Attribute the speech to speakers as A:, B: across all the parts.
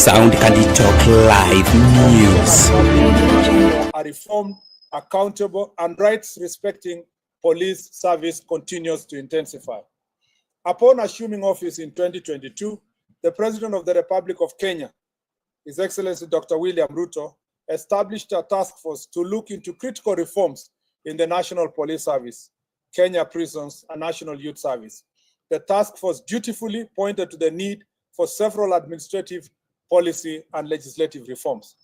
A: Sound Candy Talk Live News.
B: A reformed, accountable, and rights-respecting police service continues to intensify. Upon assuming office in 2022, the President of the Republic of Kenya, His Excellency Dr. William Ruto, established a task force to look into critical reforms in the National Police Service, Kenya Prisons, and National Youth Service. The task force dutifully pointed to the need for several administrative, policy, and legislative reforms.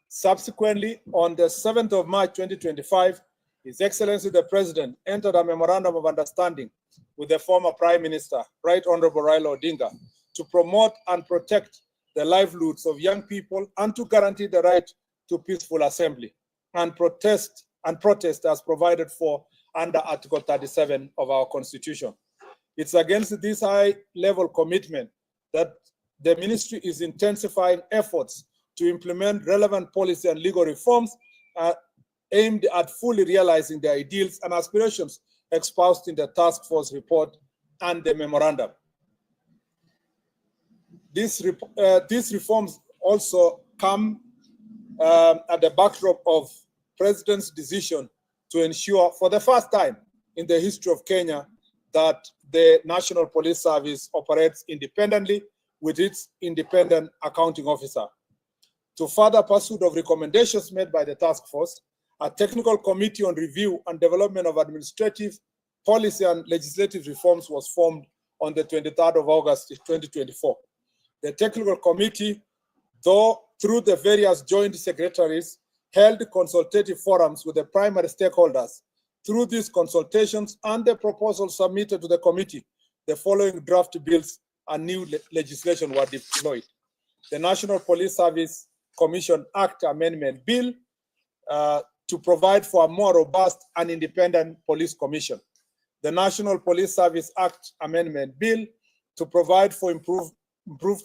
B: Subsequently, on the 7th of March 2025, His Excellency the President entered a memorandum of understanding with the former Prime Minister, Right Honorable Raila Odinga, to promote and protect the livelihoods of young people and to guarantee the right to peaceful assembly and protest as provided for under Article 37 of our Constitution. It's against this high-level commitment that the ministry is intensifying efforts to implement relevant policy and legal reforms aimed at fully realizing the ideals and aspirations espoused in the task force report and the memorandum. These reforms also come at the backdrop of President's decision to ensure, for the first time in the history of Kenya, that the National Police Service operates independently with its independent accounting officer. To further pursuit of recommendations made by the task force, a technical committee on review and development of administrative, policy, and legislative reforms was formed on the 23rd of August 2024. The technical committee, though through the various joint secretaries, held consultative forums with the primary stakeholders. Through these consultations and the proposals submitted to the committee, the following draft bills and new legislation were deployed. The National Police Service Commission Act Amendment Bill to provide for a more robust and independent police commission. The National Police Service Act Amendment Bill to provide for improved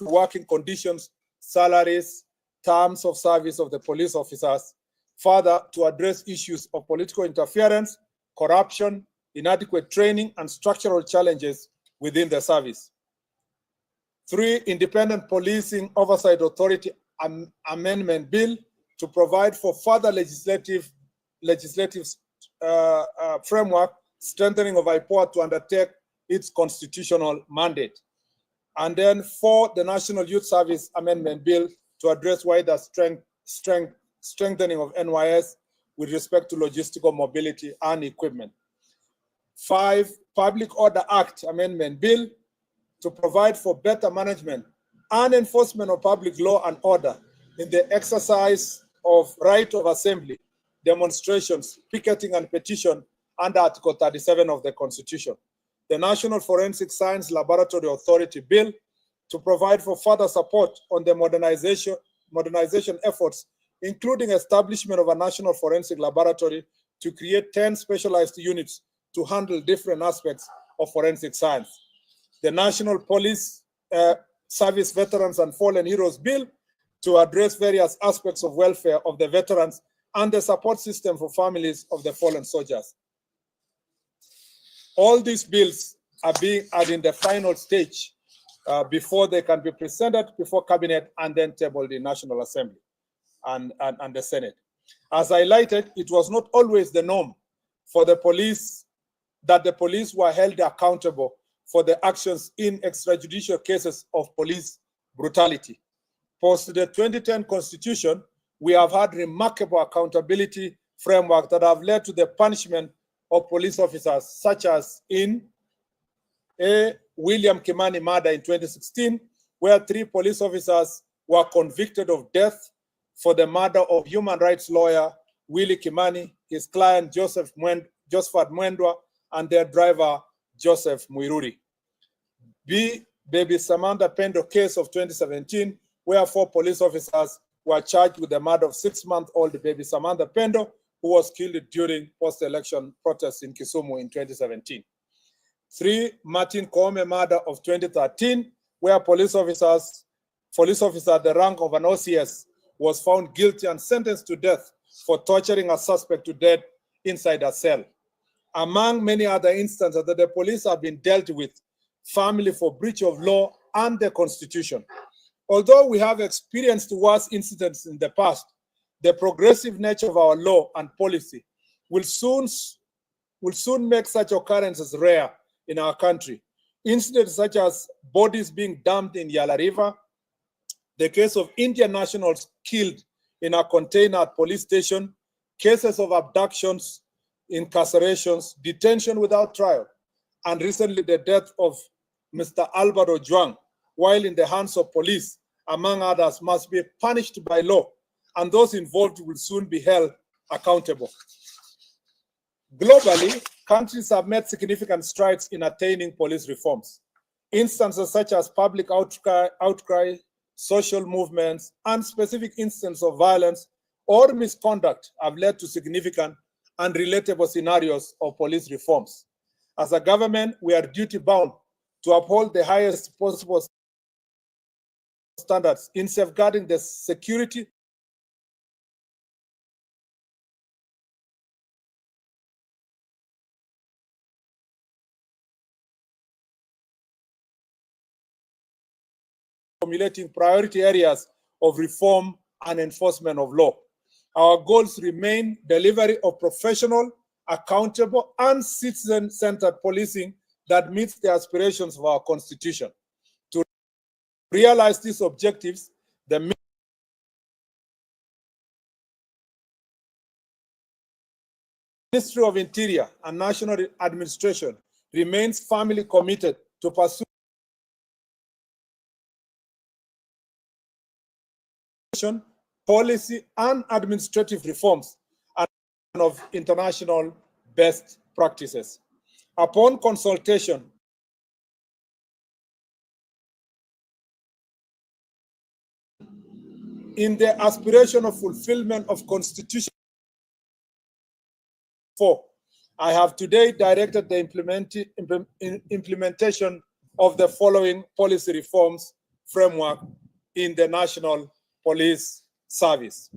B: working conditions, salaries, terms of service of the police officers. Further, to address issues of political interference, corruption, inadequate training, and structural challenges within the service. 3, Independent Policing Oversight Authority Amendment Bill to provide for further legislative framework, strengthening of IPOA to undertake its constitutional mandate. And then 4, the National Youth Service Amendment Bill to address wider strengthening of NYS with respect to logistical mobility and equipment. 5, Public Order Act Amendment Bill to provide for better management and enforcement of public law and order in the exercise of right of assembly, demonstrations, picketing, and petition under Article 37 of the Constitution. The National Forensic Science Laboratory Authority Bill to provide for further support on the modernization efforts, including establishment of a National Forensic Laboratory to create 10 specialized units to handle different aspects of forensic science. The National Police Service Veterans and Fallen Heroes Bill to address various aspects of welfare of the veterans and the support system for families of the fallen soldiers. All these bills are in the final stage before they can be presented before Cabinet and then tabled in National Assembly and the Senate. As highlighted, it was not always the norm for the police that the police were held accountable for the actions in extrajudicial cases of police brutality. Post the 2010 Constitution, we have had remarkable accountability framework that have led to the punishment of police officers, such as in William Kimani murder in 2016, where 3 police officers were convicted of death for the murder of human rights lawyer Willie Kimani, his client Josephat Mwendwa, and their driver Joseph Muiruri. B, Baby Samantha Pendo case of 2017, where 4 police officers were charged with the murder of 6-month-old baby Samantha Pendo, who was killed during post-election protests in Kisumu in 2017. 3, Martin Koome murder of 2013, where police officer at the rank of an OCS was found guilty and sentenced to death for torturing a suspect to death inside a cell. Among many other instances that the police have been dealt with, family for breach of law and the Constitution. Although we have experienced worse incidents in the past, the progressive nature of our law and policy will soon make such occurrences rare in our country. Incidents such as bodies being dumped in Yala River, the case of Indian nationals killed in a container at police station, cases of abductions, incarcerations, detention without trial, and recently the death of Mr. Albert Ojwang while in the hands of police, among others, must be punished by law, and those involved will soon be held accountable. Globally, countries have made significant strides in attaining police reforms. Instances such as public outcry, social movements, and specific instances of violence or misconduct have led to significant and relatable scenarios of police reforms. As a government, we are duty-bound to uphold the highest possible standards in safeguarding the security formulating priority areas of reform and enforcement of law. Our goals remain delivery of professional, accountable, and citizen-centered policing that meets the aspirations of our Constitution. To realize these objectives, the Ministry of Interior and National Administration remains firmly committed to pursue policy and administrative reforms and of international best practices. Upon consultation in the aspiration of fulfillment of Constitution 4, I have today directed the implementation of the following policy reforms framework in the National Police Service.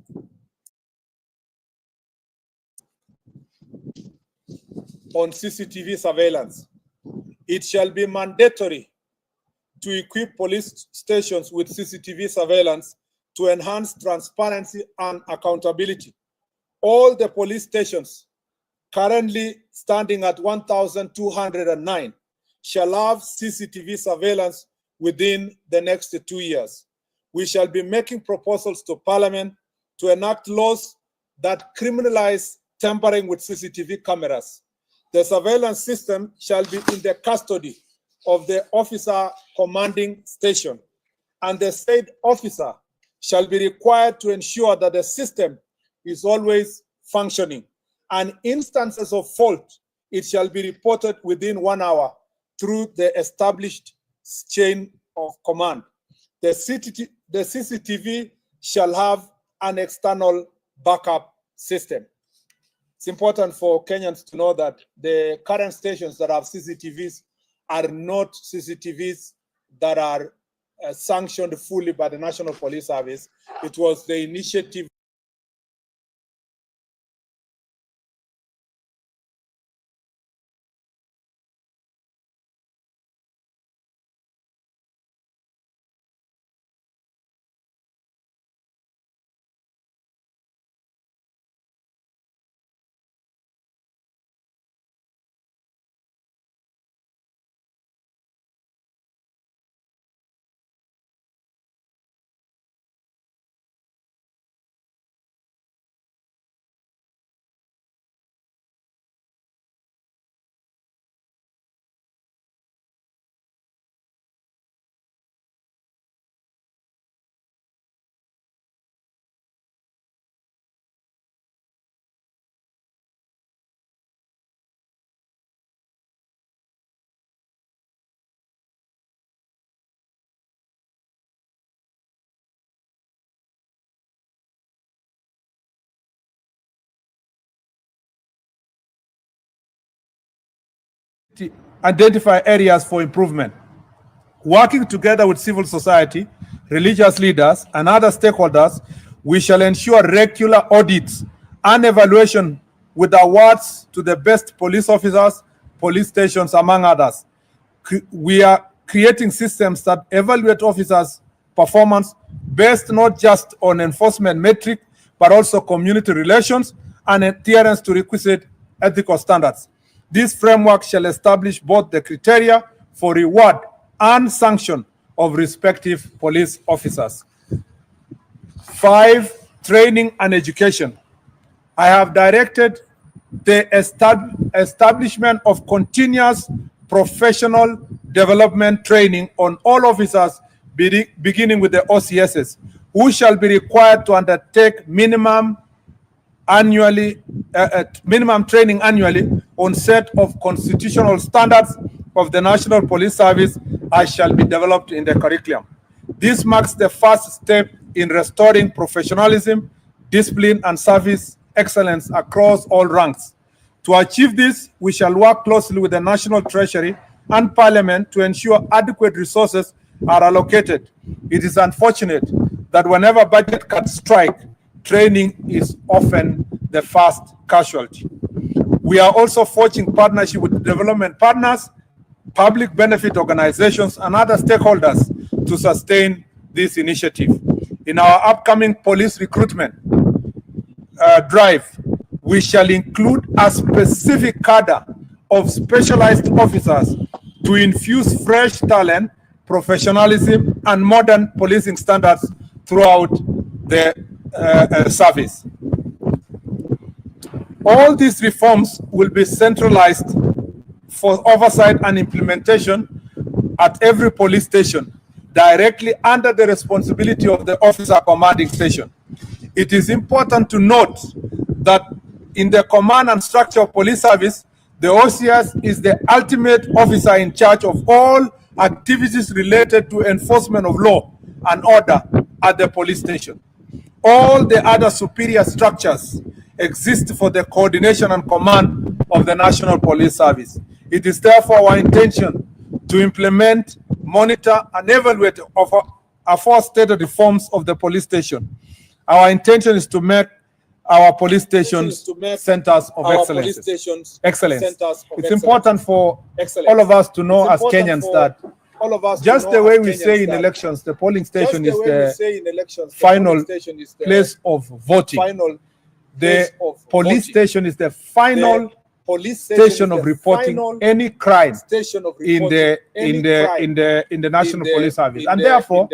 B: On CCTV surveillance, it shall be mandatory to equip police stations with CCTV surveillance to enhance transparency and accountability. All the police stations currently standing at 1,209 shall have CCTV surveillance within the next 2 years. We shall be making proposals to Parliament to enact laws that criminalize tampering with CCTV cameras. The surveillance system shall be in the custody of the officer commanding station, and the said officer shall be required to ensure that the system is always functioning. And instances of fault, it shall be reported within 1 hour through the established chain of command. The CCTV shall have an external backup system. It's important for Kenyans to know that the current stations that have CCTVs are not CCTVs that are sanctioned fully by the National Police Service. It was the initiative identify areas for improvement. Working together with civil society, religious leaders, and other stakeholders, we shall ensure regular audits and evaluation with awards to the best police officers, police stations, among others. We are creating systems that evaluate officers' performance based not just on enforcement metric, but also community relations and adherence to requisite ethical standards. This framework shall establish both the criteria for reward and sanction of respective police officers. 5, training and education. I have directed the establishment of continuous professional development training on all officers, beginning with the OCSs, who shall be required to undertake minimum training annually on set of constitutional standards of the National Police Service, as shall be developed in the curriculum. This marks the first step in restoring professionalism, discipline, and service excellence across all ranks. To achieve this, we shall work closely with the National Treasury and Parliament to ensure adequate resources are allocated. It is unfortunate that whenever budget cuts strike, training is often the first casualty. We are also forging partnership with development partners, public benefit organizations, and other stakeholders to sustain this initiative. In our upcoming police recruitment drive, we shall include a specific cadre of specialized officers to infuse fresh talent, professionalism, and modern policing standards throughout the service. All these reforms will be centralized for oversight and implementation at every police station, directly under the responsibility of the officer commanding station. It is important to note that in the command and structure of police service, the OCS is the ultimate officer in charge of all activities related to enforcement of law and order at the police station. All the other superior structures exist for the coordination and command of the National Police Service. It is therefore our intention to implement, monitor, and evaluate of aforementioned reforms of the police station. Our intention is to make our police stations centers of excellence. It's important for all of us to know as Kenyans that just the way we say in elections, the polling station is the final place of voting. The police station is the final station of reporting any crime in the National Police Service, and therefore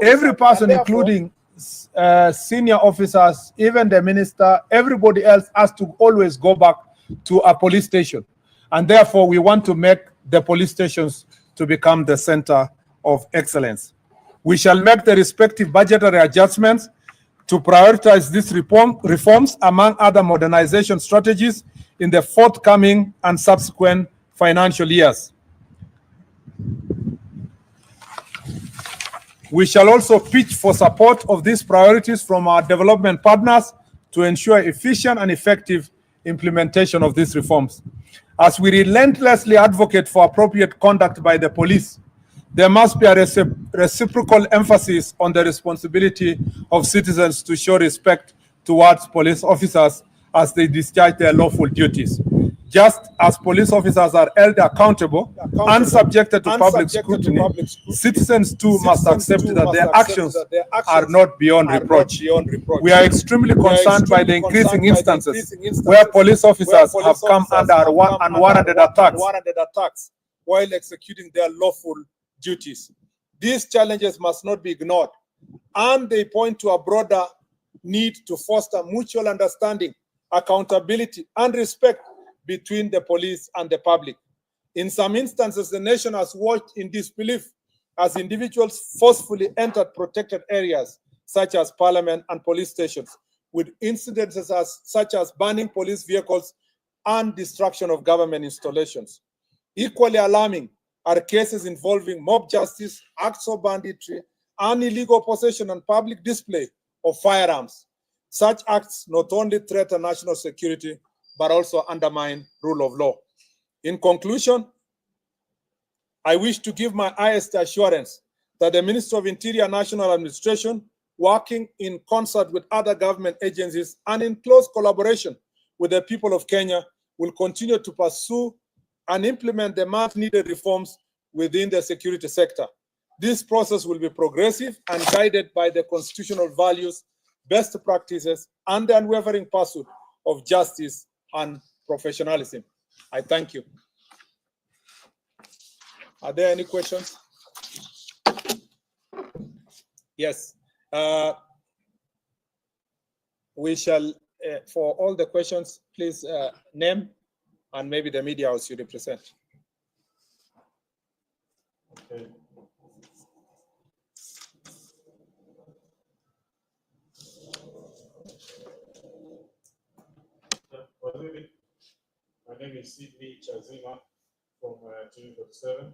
B: every person, including senior officers, even the minister, everybody else has to always go back to a police station, and therefore we want to make the police stations to become the center of excellence. We shall make the respective budgetary adjustments to prioritize these reforms among other modernization strategies in the forthcoming and subsequent financial years. We shall also pitch for support of these priorities from our development partners to ensure efficient and effective implementation of these reforms. As we relentlessly advocate for appropriate conduct by the police, there must be a reciprocal emphasis on the responsibility of citizens to show respect towards police officers as they discharge their lawful duties. Just as police officers are held accountable and subjected to public scrutiny, citizens too must accept that their actions are not beyond reproach. We are extremely concerned by the increasing instances where police officers have come under unwarranted attacks while executing their lawful duties. These challenges must not be ignored, and they point to a broader need to foster mutual understanding, accountability, and respect between the police and the public. In some instances, the nation has watched in disbelief as individuals forcefully entered protected areas such as parliament and police stations, with incidences such as burning police vehicles and destruction of government installations. Equally alarming are cases involving mob justice, acts of banditry, and illegal possession and public display of firearms. Such acts not only threaten national security, but also undermine rule of law. In conclusion, I wish to give my highest assurance that the Ministry of Interior National Administration, working in concert with other government agencies and in close collaboration with the people of Kenya, will continue to pursue and implement the much needed reforms within the security sector. This process will be progressive and guided by the constitutional values, best practices, and the unwavering pursuit of justice and professionalism. I thank you. Are there any questions? Yes. We shall, for all the questions, please name and maybe the media house you represent.
C: Okay. My name is Sidney Chazima from TV47.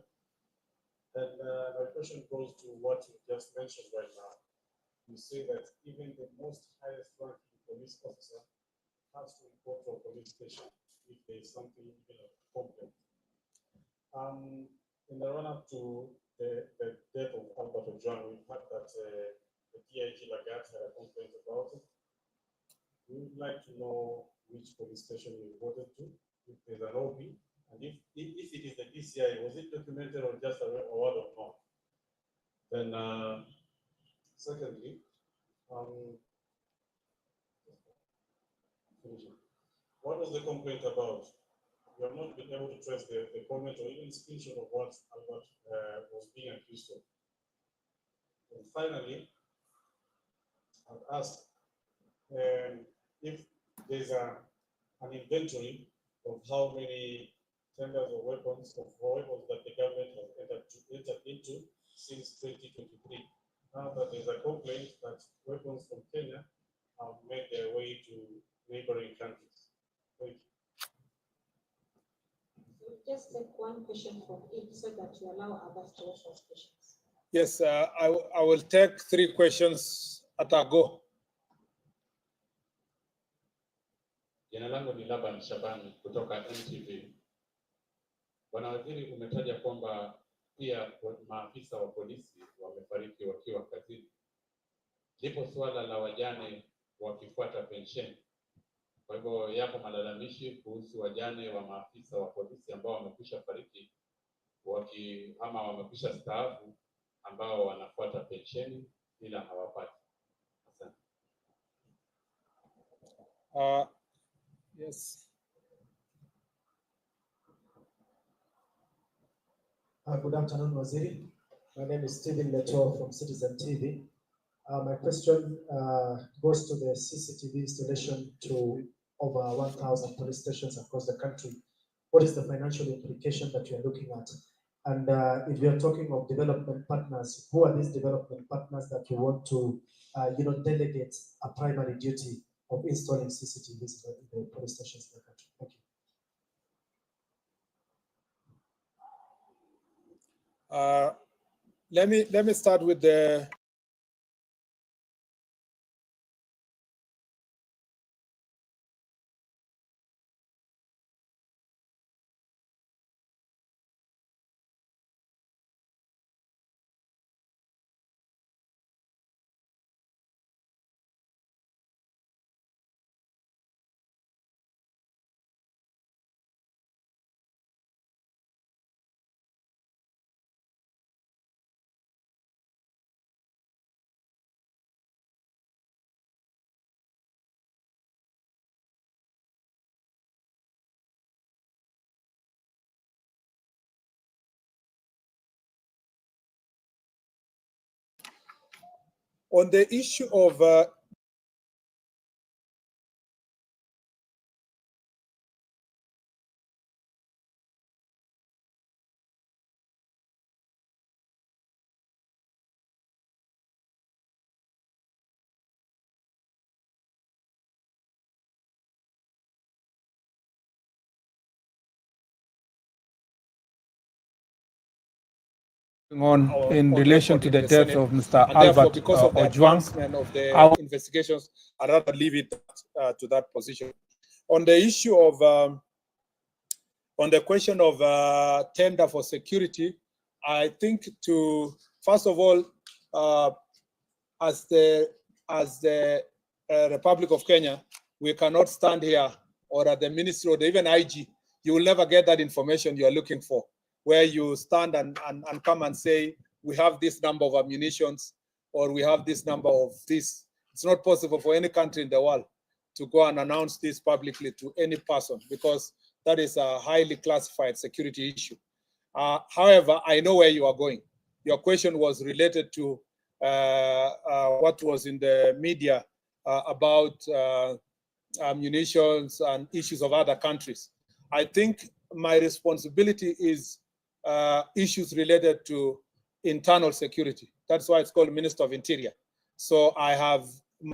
C: And my question goes to what you just mentioned right now. You say that even the most highest ranking police officer has to report to a police station if there is something, complaint. In the run-up to the death of Albert Ojwang, we heard that the DIG Lagat had a complaint about it. We would like to know which police station you reported to, if there's an OB, and if it is the DCI, was it documented or just a word of mouth? Then, secondly, what was the complaint about? We have not been able to trace the comment or even screenshot of what Albert was being accused of. And finally, I've asked if there's an inventory of how many tenders of weapons that the government has entered into since 2023. Now that there's a complaint that weapons from Kenya have made their way to neighboring countries. Thank you.
D: Just take one question from each so that you allow others to ask questions.
B: Yes, I will take 3 questions at a go.
C: Jina langu ni Laban Shabani kutoka NTV. Bwana Waziri, umetaja kwamba pia maafisa wa polisi wamefariki wakiwa kazini. Lipo suala la wajane wakifuata pensheni. Kwa hivyo yapo malalamishi kuhusu wajane wa maafisa wa polisi ambao wamekwisha fariki ama wamekwisha staafu ambao wanafuata pensheni ila hawapati. Asante.
B: Yes.
E: Good afternoon, Waziri. My name is Stephen Leto from Citizen TV. My question goes to the CCTV installation to over 1,000 police stations across the country. What is the financial implication that you're looking at? And if you're talking of development partners, who are these development partners that you want to, delegate a primary duty of installing CCTVs in the police stations in the country? Thank you.
B: Let me start with the on the issue of on in relation to the death of Mr. Albert because of the advancement of the investigations, I'd rather leave it to that position. On the issue of, on the question of tender for security, I think to, first of all, as the Republic of Kenya, we cannot stand here or at the ministry or even IG, you will never get that information you are looking for, where you stand and come and say we have this number of ammunitions or we have this number of this. It's not possible for any country in the world to go and announce this publicly to any person because that is a highly classified security issue. However, I know where you are going. Your question was related to what was in the media about munitions and issues of other countries. I think my responsibility is issues related to internal security. That's why it's called Minister of Interior. So I have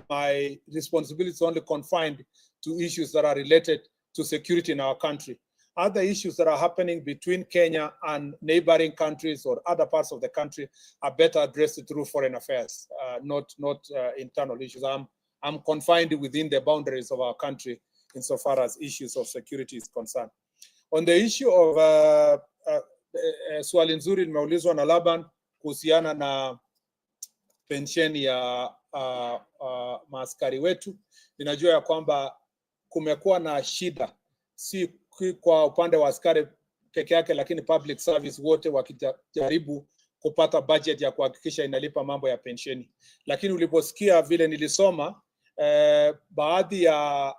B: my responsibilities only confined to issues that are related to security in our country. Other issues that are happening between Kenya and neighboring countries or other parts of the country are better addressed through foreign affairs, not internal issues. I'm confined within the boundaries of our country insofar as issues of security is concerned. On the issue of swali nzuri limeulizwa na Laban kuhusiana na pensheni ya maaskari wetu. Ninajua ya kwamba kumekuwa na shida, si kwa upande wa askari peke yake, lakini public service wote wakijaribu kupata budget ya kuhakikisha inalipa mambo ya pensheni. Lakini uliposikia vile nilisoma baadhi ya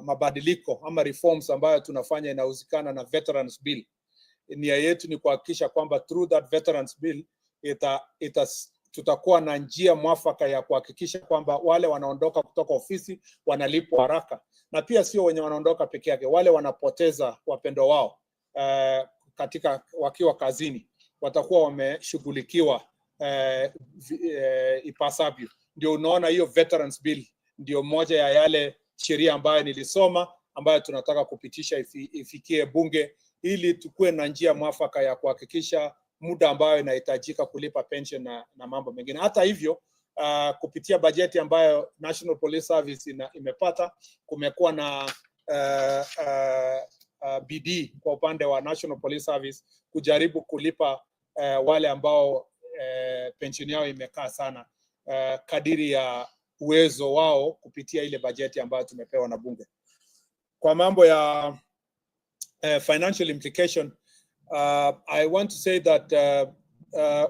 B: mabadiliko ama reforms ambayo tunafanya inahusikana na Veterans Bill. Nia yetu ni kuhakikisha kwamba through that Veterans Bill tutakuwa na njia mwafaka ya kuhakikisha kwamba wale wanaondoka kutoka ofisi wanalipwa haraka, na pia sio wenye wanaondoka peke yake, wale wanapoteza wapendo wao katika wakiwa kazini watakuwa wameshughulikiwa ipasavyo. Ndio unaona hiyo Veterans Bill ndio moja ya yale sheria ambayo nilisoma ambayo tunataka kupitisha ifikie bunge ili tukue na njia mwafaka ya kuhakikisha muda ambayo inahitajika kulipa pension na mambo mengine. Hata hivyo kupitia bajeti ambayo National Police Service imepata, kumekuwa na bidii kwa upande wa National Police Service kujaribu kulipa wale ambao pension yao imekaa sana kadiri ya uwezo wao kupitia ile bajeti ambayo tumepewa na bunge. Kwa mambo ya financial implication, I want to say that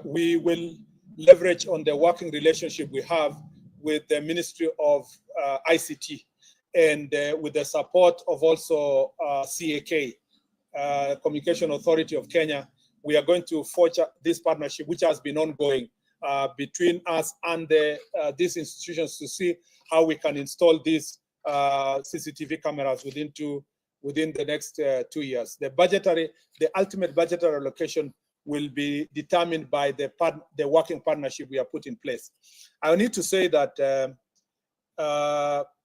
B: we will leverage on the working relationship we have with the Ministry of ICT and with the support of also CAK, Communication Authority of Kenya. We are going to forge this partnership, which has been ongoing between us and these institutions to see how we can install these CCTV cameras within the next 2 years. The ultimate budgetary allocation will be determined by the working partnership we have put in place. I need to say that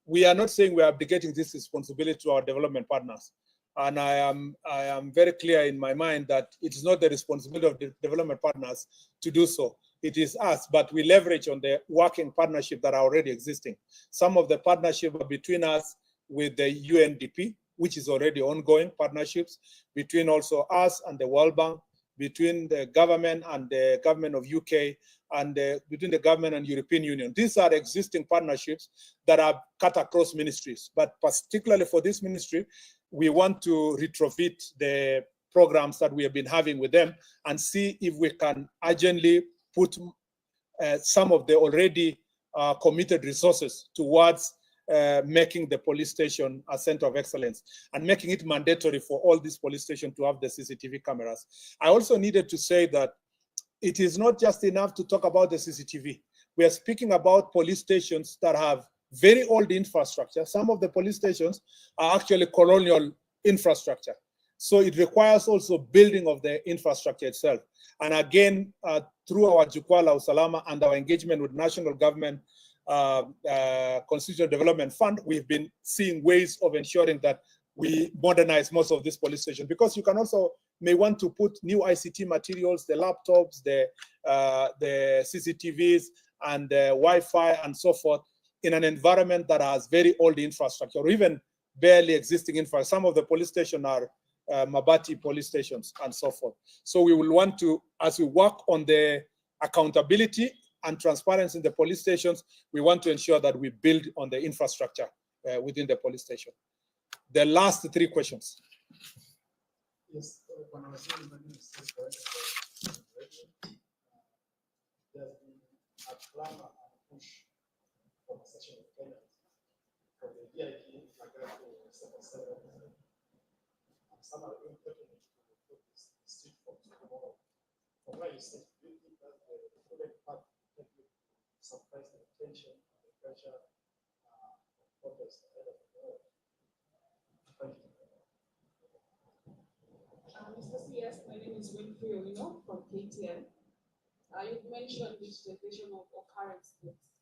B: we are not saying we are abdicating this responsibility to our development partners. And I am very clear in my mind that it is not the responsibility of the development partners to do so. It is us, but we leverage on the working partnership that are already existing. Some of the partnership are between us with the UNDP, which is already ongoing partnerships, between also us and the World Bank, between the government and the government of UK, and between the government and European Union. These are existing partnerships that are cut across ministries, but particularly for this ministry, we want to retrofit the programs that we have been having with them and see if we can urgently put some of the already committed resources towards making the police station a center of excellence and making it mandatory for all these police stations to have the CCTV cameras. I also needed to say that it is not just enough to talk about the CCTV. We are speaking about police stations that have very old infrastructure. Some of the police stations are actually colonial infrastructure. So it requires also building of the infrastructure itself. And again, through our Jukwaa la Usalama and our engagement with national government Constitutional Development Fund, we've been seeing ways of ensuring that we modernize most of these police stations, because you can also may want to put new ICT materials, the laptops, the CCTVs and the Wi-Fi and so forth in an environment that has very old infrastructure or even barely existing infrastructure. Some of the police stations are Mabati police stations and so forth. So we will want to, as we work on the accountability and transparency in the police stations, we want to ensure that we build on the infrastructure within the police station. The last three questions.
E: Yes, when I was saying my name is clamor and push for the session of Kenyans from the DIG again to 77. Some are even threatening to put this street for tomorrow. From where you sit, do you think that the student part can be suppress the tension and the pressure of protest ahead of the war? Thank you.
F: Mr. CS, my name is Winfrey Owino from KTN. You've mentioned digitization of occurrence books.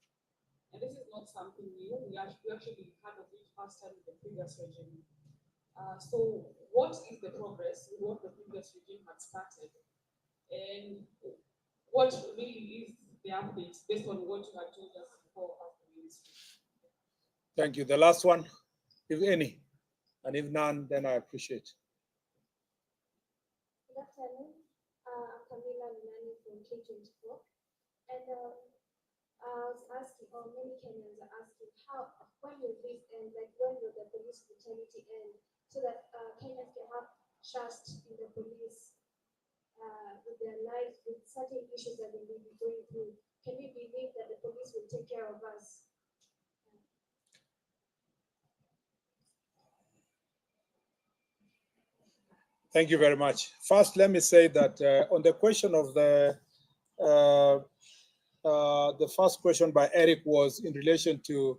F: And this is not something new. We actually had of it faster in the previous regime. So what is the progress with what the previous regime had started? And what really is the update based on what you had told us before of the ministry?
B: Thank you. The last one, if any, and if none, then I appreciate.
G: Good afternoon. I'm Camila Nani from K24. And I was asking, or many Kenyans are asking, when will this end? Like, when will the police brutality end? So that Kenyans can have trust in the police with their lives, with certain issues that they may be going through. Can we believe that the police will take care of us?
B: Thank you very much. First, let me say that on the question of the first question by Eric was in relation to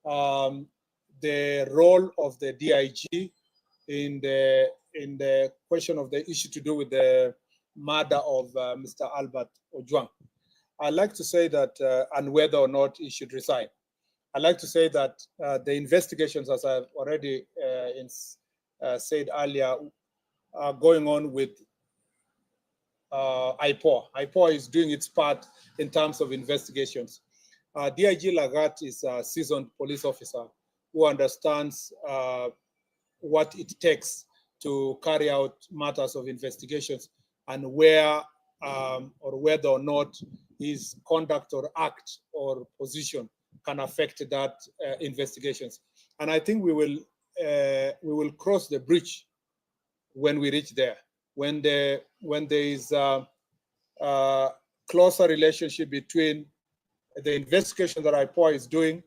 B: the role of the DIG in the question of the issue to do with the murder of Mr. Albert Ojwang. I'd like to say that, and whether or not he should resign. I'd like to say that the investigations, as I've already said earlier, are going on with IPOA. IPOA is doing its part in terms of investigations. DIG Lagat is a seasoned police officer who understands what it takes to carry out matters of investigations and where or whether or not his conduct or act or position can affect that investigations. And I think we will cross the bridge when we reach there. When there is a closer relationship between the investigation that IPOA is doing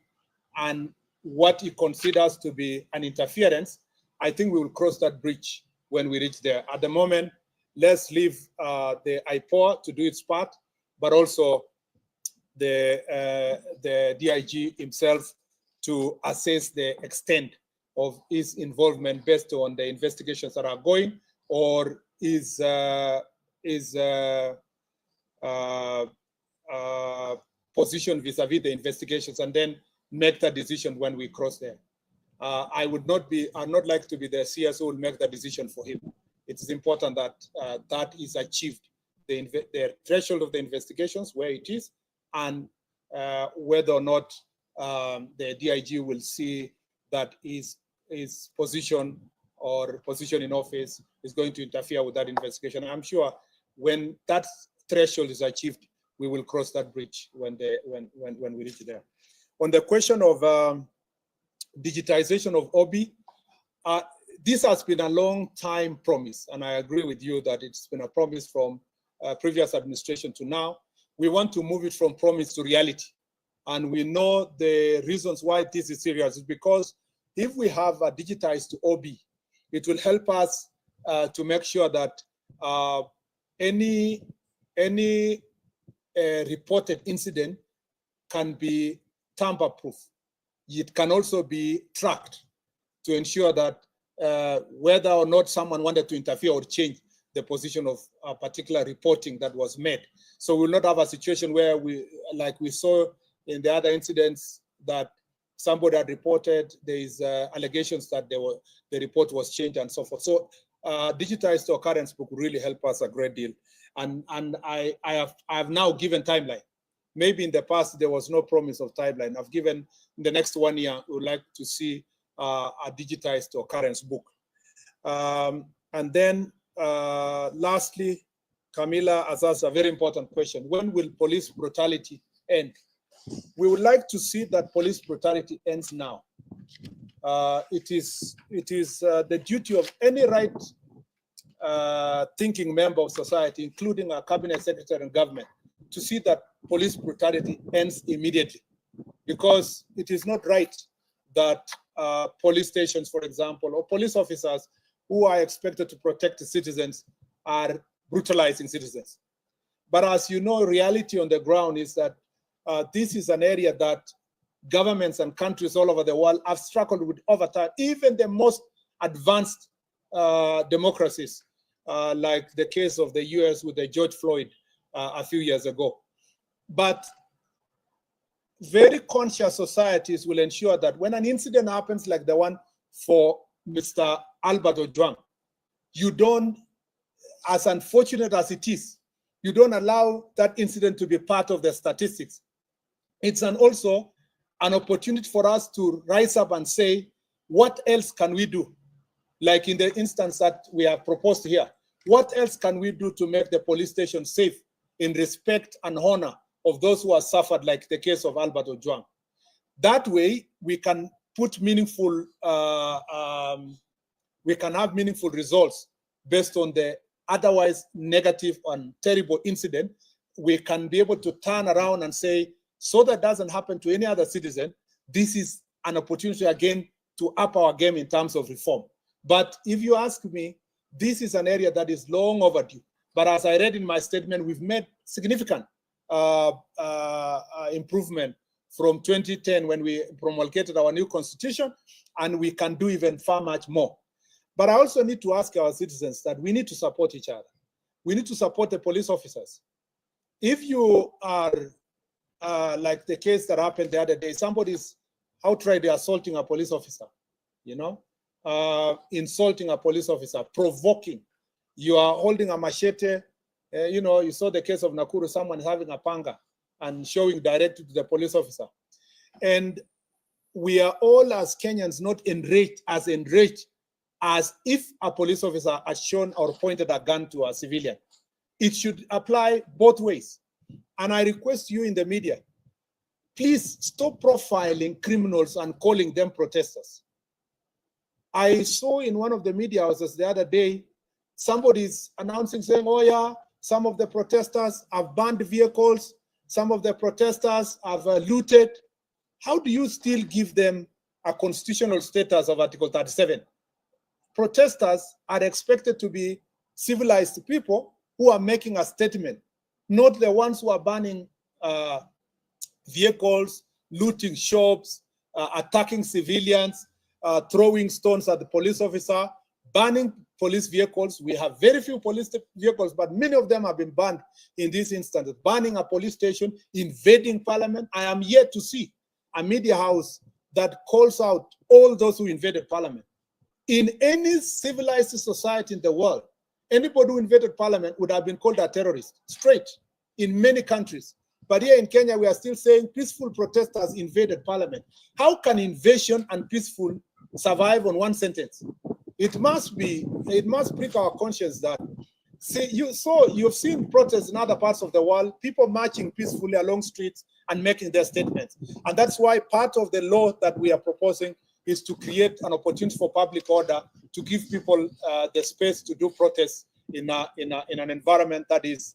B: and what he considers to be an interference, I think we will cross that bridge when we reach there. At the moment, let's leave the IPOA to do its part, but also the DIG himself to assess the extent of his involvement based on the investigations that are going, or his position vis-a-vis the investigations, and then make the decision when we cross there. I'd not like to be the CS who will make the decision for him. It is important that that is achieved, the threshold of the investigations, where it is, and whether or not the DIG will see that his position or position in office is going to interfere with that investigation. I'm sure when that threshold is achieved, we will cross that bridge when we reach there. On the question of digitization of OB, this has been a long time promise, and I agree with you that it's been a promise from previous administration to now. We want to move it from promise to reality, and we know the reasons why this is serious is because if we have a digitized OB, it will help us to make sure that any reported incident can be tamper-proof. It can also be tracked to ensure that whether or not someone wanted to interfere or change the position of a particular reporting that was made. So we'll not have a situation where like we saw in the other incidents, that somebody had reported, there is allegations that the report was changed and so forth. So digitized occurrence book really help us a great deal. And I have now given timeline. Maybe in the past there was no promise of timeline. I've given in the next 1 year, we would like to see a digitized occurrence book. And then lastly, Camila has asked a very important question. When will police brutality end? We would like to see that police brutality ends now. It is the duty of any right thinking member of society, including our cabinet secretary and government, to see that police brutality ends immediately, because it is not right that police stations, for example, or police officers who are expected to protect the citizens are brutalizing citizens. But as you know, reality on the ground is that this is an area that governments and countries all over the world have struggled with over time. Even the most advanced democracies, like the case of the US with the George Floyd a few years ago. But very conscious societies will ensure that when an incident happens like the one for Mr. Albert Ojwang, you don't, as unfortunate as it is, you don't allow that incident to be part of the statistics. It's also an opportunity for us to rise up and say, what else can we do? Like in the instance that we have proposed here, what else can we do to make the police station safe in respect and honor of those who have suffered, like the case of Albert Ojwang? That way, we can put meaningful, we can have meaningful results based on the otherwise negative and terrible incident. We can be able to turn around and say, so that doesn't happen to any other citizen, this is an opportunity again to up our game in terms of reform. But if you ask me, this is an area that is long overdue. But as I read in my statement, we've made significant improvement from 2010 when we promulgated our new constitution, and we can do even far much more. But I also need to ask our citizens that we need to support each other. We need to support the police officers. If you are like the case that happened the other day, somebody's outrightly assaulting a police officer, you know, insulting a police officer, provoking. You are holding a machete. You know, you saw the case of Nakuru, someone having a panga and showing directly to the police officer. And we are all as Kenyans not enraged as if a police officer has shown or pointed a gun to a civilian. It should apply both ways. And I request you in the media, please stop profiling criminals and calling them protesters. I saw in one of the media houses the other day, somebody's announcing saying, oh yeah, some of the protesters have burned vehicles, some of the protesters have looted. How do you still give them a constitutional status of Article 37? Protesters are expected to be civilized people who are making a statement, not the ones who are burning vehicles, looting shops, attacking civilians, throwing stones at the police officer, burning police vehicles. We have very few police vehicles, but many of them have been burned in this instance. Burning a police station, invading parliament. I am yet to see a media house that calls out all those who invaded parliament. In any civilized society in the world, anybody who invaded parliament would have been called a terrorist, straight, in many countries. But here in Kenya, we are still saying peaceful protesters invaded parliament. How can invasion and peaceful survive on one sentence? It must prick our conscience that, see, you've seen protests in other parts of the world, people marching peacefully along streets and making their statements. And that's why part of the law that we are proposing is to create an opportunity for public order to give people the space to do protests in an environment that is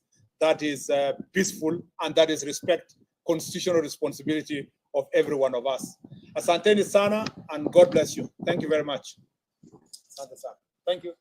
B: peaceful and that is respect constitutional responsibility of every one of us. Asanteni sana, and God bless you. Thank you very much. Asante sana. Thank you.